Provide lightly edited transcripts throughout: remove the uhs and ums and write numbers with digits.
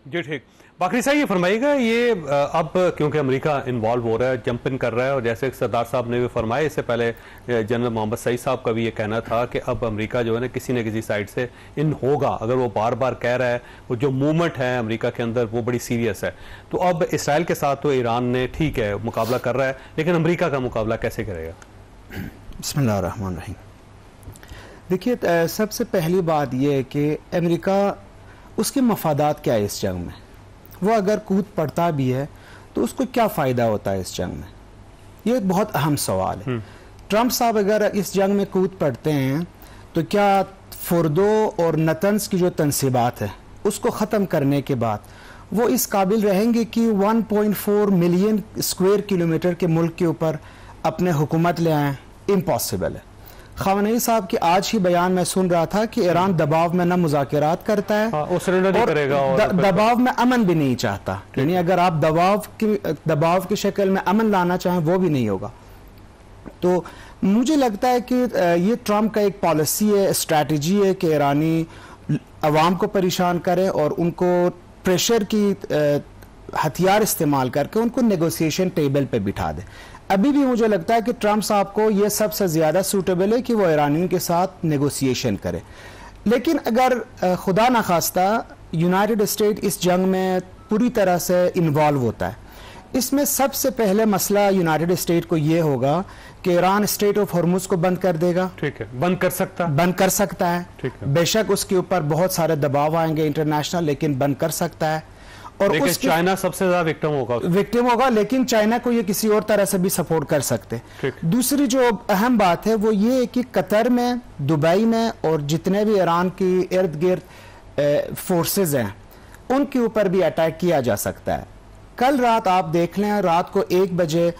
जी ठीक। बाकरी साहब ये फरमाइएगा, ये अब क्योंकि अमेरिका इन्वॉल्व हो रहा है, जंप इन कर रहा है, और जैसे सरदार साहब ने भी फरमाया, इससे पहले जनरल मोहम्मद सईद साहब का भी ये कहना था कि अब अमेरिका जो है ना किसी साइड से इन होगा। अगर वो बार बार कह रहा है, वो जो मूवमेंट है अमेरिका के अंदर वो बड़ी सीरियस है। तो अब इसराइल के साथ तो ईरान ने ठीक है मुकाबला कर रहा है, लेकिन अमेरिका का मुकाबला कैसे करेगा? बिस्मिल्लाहिर्रहमानिर्रहीम। देखिए, सबसे पहली बात यह है कि अमेरिका, उसके मफादात क्या है इस जंग में। वो अगर कूद पड़ता भी है तो उसको क्या फ़ायदा होता है इस जंग में, ये एक बहुत अहम सवाल है। ट्रंप साहब अगर इस जंग में कूद पड़ते हैं तो क्या फुर्दो और नतन्स की जो तनसीबात है उसको ख़त्म करने के बाद वो इस काबिल रहेंगे कि 1.4 मिलियन स्क्वायर किलोमीटर के मुल्क के ऊपर अपने हुकूमत ले आएँ? इम्पॉसिबल है। ख़ामेनी साहब की आज ही बयान में सुन रहा था कि ईरान दबाव में न मुज़ाकरात करता है और दबाव में अमन भी नहीं चाहता। यानी अगर आप दबाव की शक्ल में अमन लाना चाहें वो भी नहीं होगा। तो मुझे लगता है कि ये ट्रंप का एक पॉलिसी है, स्ट्रैटेजी है कि ईरानी अवाम को परेशान करें और उनको प्रेशर की हथियार इस्तेमाल करके उनको नेगोशिएशन टेबल पे बिठा दे। अभी भी मुझे लगता है कि ट्रंप साहब को यह सबसे ज़्यादा सूटेबल है कि वो ईरानियों के साथ नेगोशिएशन करे। लेकिन अगर खुदा न खास्ता यूनाइटेड स्टेट इस जंग में पूरी तरह से इन्वॉल्व होता है, इसमें सबसे पहले मसला यूनाइटेड स्टेट को ये होगा कि ईरान स्ट्रेट ऑफ हॉर्मुज को बंद कर देगा। ठीक है, बंद कर सकता है। ठीक है। बेशक उसके ऊपर बहुत सारे दबाव आएंगे इंटरनेशनल, लेकिन बंद कर सकता है। और चाइना सबसे ज्यादा विक्टिम होगा, लेकिन चाइना को ये किसी और तरह से भी सपोर्ट कर सकते। दूसरी जो अहम बात है वो ये है कि कतर में, दुबई में और जितने भी ईरान की इर्द गिर्द फोर्सेज हैं उनके ऊपर भी अटैक किया जा सकता है। कल रात आप देख लें, रात को 1 बजे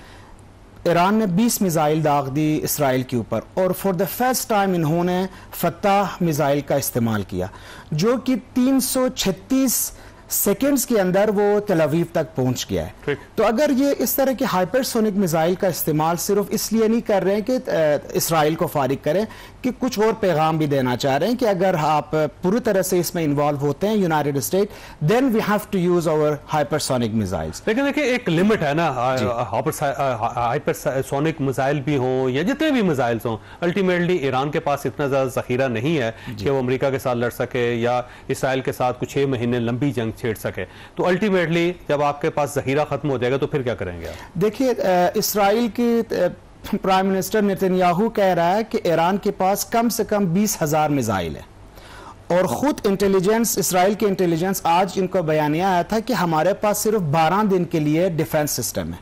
ईरान ने 20 मिसाइल दाग दी इसराइल के ऊपर, और फॉर द फर्स्ट टाइम इन्होंने फत्ताह मिसाइल का इस्तेमाल किया, जो कि 336 सेकेंड्स के अंदर वो तेल अवीव तक पहुंच गया है। तो अगर ये इस तरह के हाइपरसोनिक मिसाइल का इस्तेमाल सिर्फ इसलिए नहीं कर रहे हैं कि इसराइल को फारिग करें, कि कुछ और पैगाम भी देना चाह रहे हैं कि अगर आप पूरी तरह से इसमें इन्वॉल्व होते हैं United State, then we have to use our hypersonic missiles. लेकिन देखिए एक लिमिट है ना, हाइपरसोनिक मिसाइल भी हों या जितने भी मिसाइल्स हों, अल्टीमेटली ईरान के पास इतना ज्यादा जखीरा नहीं है कि वो अमेरिका के साथ लड़ सके या इसराइल के साथ कुछ 6 महीने लंबी जंग छेड़ सके। तो अल्टीमेटली जब आपके पास जखीरा खत्म हो जाएगा तो फिर क्या करेंगे आप? देखिए, इसराइल की प्राइम मिनिस्टर नेतन्याहू कह रहा है कि ईरान के पास कम से कम 20,000 मिसाइल है, और खुद इंटेलिजेंस, इसराइल के इंटेलिजेंस, आज इनको बयानिया आया था कि हमारे पास सिर्फ 12 दिन के लिए डिफेंस सिस्टम है।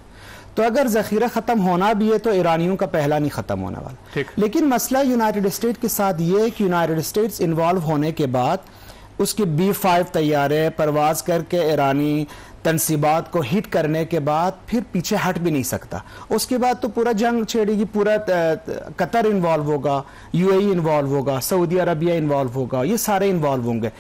तो अगर जखीरा खत्म होना भी है तो ईरानियों का पहला नहीं खत्म होने वाला। लेकिन मसला यूनाइटेड स्टेट के साथ ये है कि यूनाइटेड स्टेट्स इन्वॉल्व होने के बाद उसके B-5 तैयारे परवाज करके ईरानी तनसीबात को हिट करने के बाद फिर पीछे हट भी नहीं सकता। उसके बाद तो पूरा जंग छेड़ेगी, पूरा कतर इन्वॉल्व होगा, UAE इन्वॉल्व होगा, सऊदी अरबिया इन्वॉल्व होगा, ये सारे इन्वॉल्व होंगे।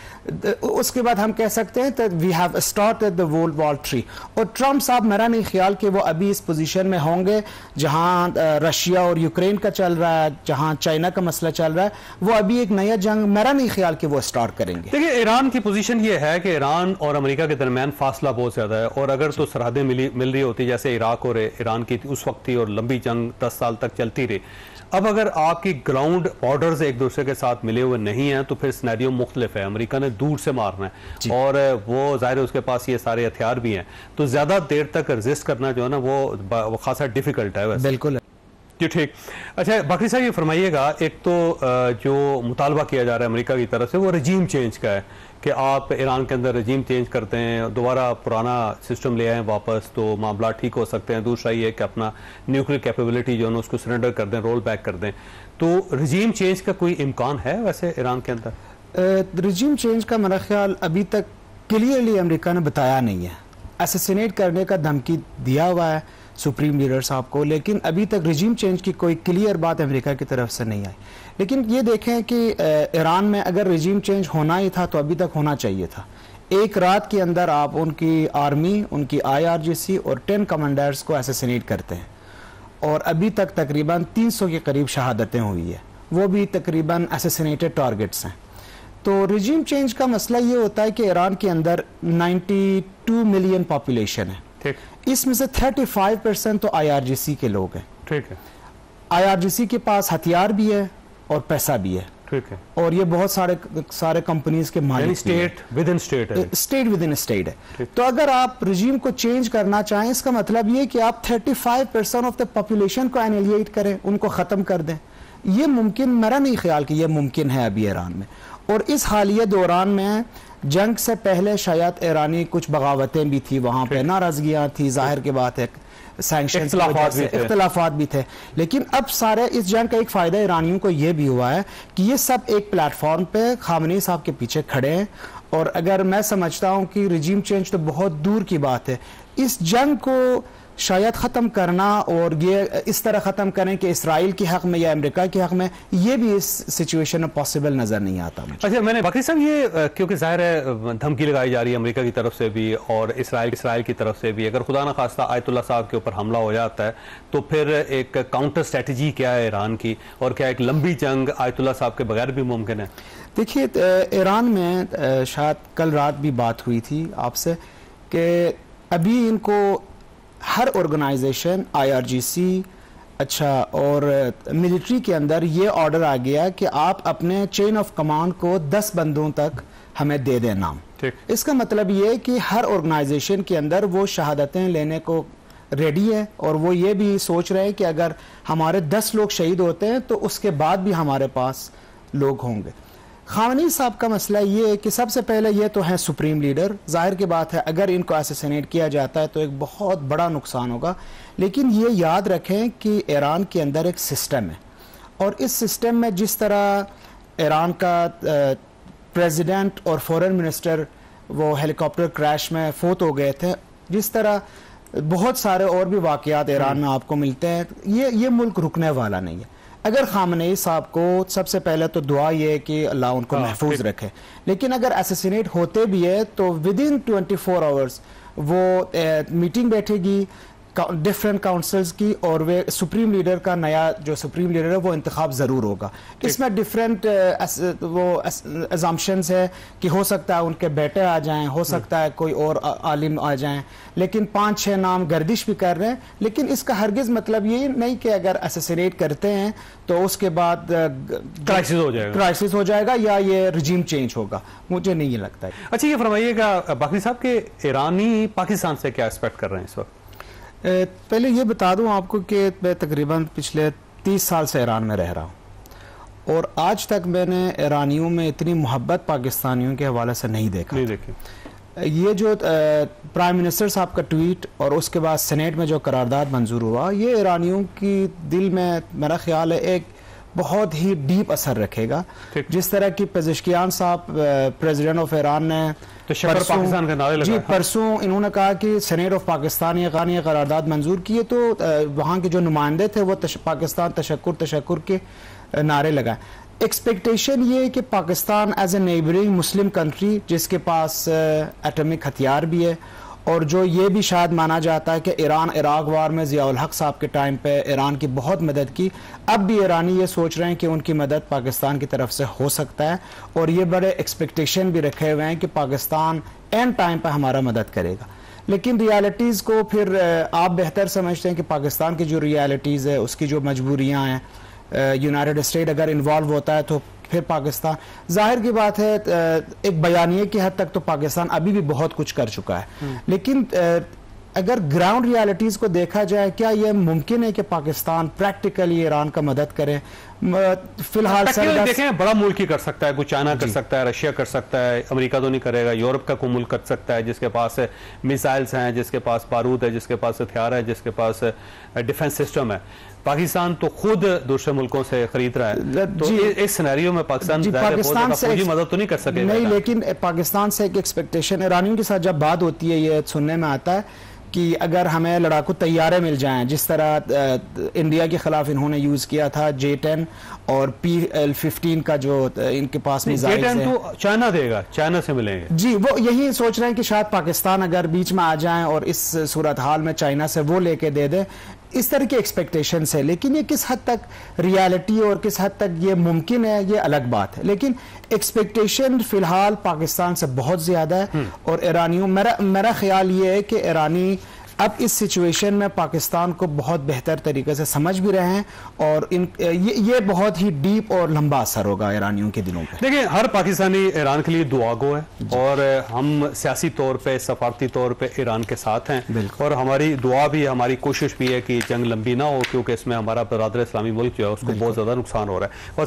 उसके बाद हम कह सकते हैं कि we have started the world war 3। और ट्रंप साहब, मेरा नहीं ख्याल कि वो अभी इस पोजीशन में होंगे जहां रशिया और यूक्रेन का चल रहा है, जहां चाइना का मसला चल रहा है, वो अभी एक नया जंग मेरा नहीं ख्याल कि वो स्टार्ट करेंगे। देखिए, ईरान की पोजीशन ये है कि ईरान और अमेरिका के दरमियान फासला बहुत ज्यादा है, और अगर तो सरहदें मिल रही होती जैसे इराक और ईरान की उस वक्त थी, और लंबी जंग 10 साल तक चलती रही। अब अगर आपकी ग्राउंड बॉर्डर्स एक दूसरे के साथ मिले हुए नहीं हैं तो फिर सिनेरियो मुख्तलिफ है। अमेरिका ने दूर से मारना है और वो जाहिर है उसके पास ये सारे हथियार भी हैं, तो ज्यादा देर तक रेजिस्ट करना जो है ना वो खासा डिफिकल्ट है। वैसे बिल्कुल जी ठीक। अच्छा बाकरी साहब ये फरमाइएगा, एक तो जो मुतालबा किया जा रहा है अमेरिका की तरफ से वो रजीम चेंज का है कि आप ईरान के अंदर रजीम चेंज करते हैं, दोबारा पुराना सिस्टम ले आएँ वापस तो मामला ठीक हो सकते हैं। दूसरा ये कि अपना न्यूक्लियर कैपेबिलिटी जो है उसको सरेंडर कर दें, रोल बैक कर दें। तो रजीम चेंज का कोई इम्कान है वैसे ईरान के अंदर? रजीम चेंज का मेरा ख्याल अभी तक क्लियरली अमेरिका ने बताया नहीं है। असैसिनेट करने का धमकी दिया हुआ है सुप्रीम लीडर साहब को, लेकिन अभी तक रजीम चेंज की कोई क्लियर बात अमेरिका की तरफ से नहीं आई। लेकिन ये देखें कि ईरान में अगर रजीम चेंज होना ही था तो अभी तक होना चाहिए था। एक रात के अंदर आप उनकी आर्मी, उनकी IRGC और 10 कमांडर्स को असैसिनेट करते हैं, और अभी तक तकरीबन 300 के करीब शहादतें हुई है, वो भी तकरीबन असैसिनेटेड टारगेट्स हैं। तो रिजीम चेंज का मसला ये होता है कि ईरान के अंदर 92 मिलियन पॉपुलेशन है, ठीक, इसमें से 35% तो IRGC के लोग हैं। ठीक है, IRGC के पास हथियार भी है और पैसा भी है, ठीक है, और ये बहुत सारे कंपनीज के मालिक, स्टेट विद इन स्टेट है, स्टेट विद इन स्टेट है। तो अगर आप रिजीम को चेंज करना चाहें, इसका मतलब ये कि आप 35% ऑफ द पॉपुलेशन को एनिलिएट करें, उनको खत्म कर दें। ये मुमकिन, मेरा नहीं ख्याल कि ये मुमकिन है अभी ईरान में। और इस हालिया दौरान में जंग से पहले शायद ईरानी कुछ बगावतें भी थी, वहां पे नाराजगियां थी, जाहिर की बात है, सैंक्शंस की वजह से इख्तिलाफात भी थे। लेकिन अब सारे इस जंग का एक फायदा ईरानियों को यह भी हुआ है कि ये सब एक प्लेटफॉर्म पे खामनेई साहब के पीछे खड़े हैं। और अगर मैं समझता हूं कि रिजीम चेंज तो बहुत दूर की बात है, इस जंग को शायद ख़त्म करना और ये इस तरह ख़त्म करें कि इसराइल के हक़ में या अमेरिका के हक़ में, ये भी इस सिचुएशन में पॉसिबल नज़र नहीं आता मुझे। अच्छा, मैंने बाकी साहब ये क्योंकि जाहिर है धमकी लगाई जा रही है अमेरिका की तरफ से भी और इसराइल की तरफ से भी, अगर खुदा न खास्ता आयतुल्लाह साहब के ऊपर हमला हो जाता है तो फिर एक काउंटर स्ट्रेटजी क्या है ईरान की, और क्या एक लंबी जंग आयतुल्लाह साहब के बगैर भी मुमकिन है? देखिए, ईरान में शायद कल रात भी बात हुई थी आपसे कि अभी इनको हर ऑर्गेनाइजेशन, IRGC, अच्छा, और मिलिट्री के अंदर ये ऑर्डर आ गया कि आप अपने चेन ऑफ कमांड को 10 बंदों तक हमें दे दें नाम। इसका मतलब ये कि हर ऑर्गेनाइजेशन के अंदर वो शहादतें लेने को रेडी है, और वो ये भी सोच रहे हैं कि अगर हमारे 10 लोग शहीद होते हैं तो उसके बाद भी हमारे पास लोग होंगे। खामनेई साहब का मसला ये है कि सबसे पहले ये तो है सुप्रीम लीडर, जाहिर की बात है अगर इनको असैसिनेट किया जाता है तो एक बहुत बड़ा नुकसान होगा। लेकिन ये याद रखें कि ईरान के अंदर एक सिस्टम है, और इस सिस्टम में जिस तरह ईरान का प्रेसिडेंट और फॉरेन मिनिस्टर वो हेलीकॉप्टर क्रैश में फोत हो गए थे, जिस तरह बहुत सारे और भी वाक़यात ईरान में आपको मिलते हैं, ये मुल्क रुकने वाला नहीं है। अगर खामनेई साहब को सबसे पहले तो दुआ ये है कि अल्लाह उनको महफूज रखे, लेकिन अगर असैसिनेट होते भी है तो विद इन 24 आवर्स वो मीटिंग बैठेगी डिफरेंट काउंसिल्स की, और वे सुप्रीम लीडर का नया जो सुप्रीम लीडर है वो इंतखाब ज़रूर होगा। इसमें डिफरेंट वो अजम्पशंस है कि हो सकता है उनके बेटे आ जाएं, हो सकता है कोई और आलिम आ जाएं, लेकिन 5-6 नाम गर्दिश भी कर रहे हैं। लेकिन इसका हरगिज़ मतलब ये नहीं कि अगर असैसिनेट करते हैं तो उसके बाद क्राइसिस हो जाएगा या ये रिजीम चेंज होगा, मुझे नहीं लगता है। अच्छा, ये फरमाइएगा बाकी साहब के ईरानी पाकिस्तान से क्या एक्सपेक्ट कर रहे हैं इस वक्त? पहले ये बता दूं आपको कि मैं तकरीबन पिछले 30 साल से ईरान में रह रहा हूं, और आज तक मैंने ईरानियों में इतनी मोहब्बत पाकिस्तानियों के हवाले से नहीं देखी। ये जो प्राइम मिनिस्टर साहब का ट्वीट और उसके बाद सेनेट में जो करारदाद मंजूर हुआ, ये ईरानियों की दिल में मेरा ख्याल है एक बहुत ही डीप असर रखेगा। जिस तरह की पेज़ेश्कियान साहब प्रेसिडेंट ऑफ ईरान ने पाकिस्तान का नारे लगाया, परसों इन्होंने कहा कि सेनेट ऑफ पाकिस्तान ये करारदाद मंजूर किए, तो वहाँ के जो नुमाइंदे थे वो पाकिस्तान तशक्कुर के नारे लगाए। एक्सपेक्टेशन ये है कि Pakistan as a neighbouring Muslim country जिसके पास एटॉमिक हथियार भी है, और जो ये भी शायद माना जाता है कि ईरान इराक वार में ज़ियाउल हक साहब के टाइम पे ईरान की बहुत मदद की, अब भी ईरानी ये सोच रहे हैं कि उनकी मदद पाकिस्तान की तरफ से हो सकता है, और ये बड़े एक्सपेक्टेशन भी रखे हुए हैं कि पाकिस्तान एंड टाइम पर हमारा मदद करेगा। लेकिन रियलिटीज़ को फिर आप बेहतर समझते हैं कि पाकिस्तान की जो रियलिटीज़ है, उसकी जो मजबूरियाँ हैं, यूनाइटेड स्टेट अगर इन्वॉल्व होता है तो फिर पाकिस्तान, जाहिर की बात है एक बयानिए की हद तक तो पाकिस्तान अभी भी बहुत कुछ कर चुका है। लेकिन अगर ग्राउंड रियलिटीज़ को देखा जाए, क्या यह मुमकिन है कि पाकिस्तान प्रैक्टिकली ईरान का मदद करे? फिलहाल देखें, बड़ा मुल्क ही कर सकता है, कोई चाइना कर सकता है, रशिया कर सकता है, अमेरिका तो नहीं करेगा, यूरोप का कोई मुल्क कर सकता है जिसके पास मिसाइल्स हैं, जिसके पास बारूद है, जिसके पास हथियार है, जिसके पास डिफेंस सिस्टम है। पाकिस्तान तो खुद दूसरे मुल्कों से खरीद रहा है, तो इस सिनेरियो में पाकिस्तान से मदद तो नहीं कर सकेगा। नहीं, लेकिन पाकिस्तान से एक एक्सपेक्टेशन ईरानियों के साथ जब बात होती है, ये सुनने में आता है कि अगर हमें लड़ाकू तैयारे मिल जाएं, जिस तरह इंडिया के खिलाफ इन्होंने यूज किया था J-10 और PL-15 का जो इनके पास मिसाइल है, तो चाइना देगा, चाइना से मिलेंगे। जी, वो यही सोच रहे हैं कि शायद पाकिस्तान अगर बीच में आ जाए और इस सूरत हाल में चाइना से वो लेके दे दे। इस तरह की एक्सपेक्टेशंस है, लेकिन ये किस हद तक रियलिटी और किस हद तक ये मुमकिन है ये अलग बात है। लेकिन एक्सपेक्टेशन फिलहाल पाकिस्तान से बहुत ज़्यादा है और ईरानियों, मेरा ख्याल ये है कि ईरानी अब इस सिचुएशन में पाकिस्तान को बहुत बेहतर तरीके से समझ भी रहे हैं और ये बहुत ही डीप और लंबा असर होगा ईरानियों के दिलों पे। देखिए, हर पाकिस्तानी ईरान के लिए दुआगो है और हम सियासी तौर पे, सफारती तौर पे ईरान के साथ हैं और हमारी दुआ भी, हमारी कोशिश भी है कि जंग लंबी ना हो, क्योंकि इसमें हमारा बरादर इस्लामी मुल्क जो है उसको बहुत ज़्यादा नुकसान हो रहा है।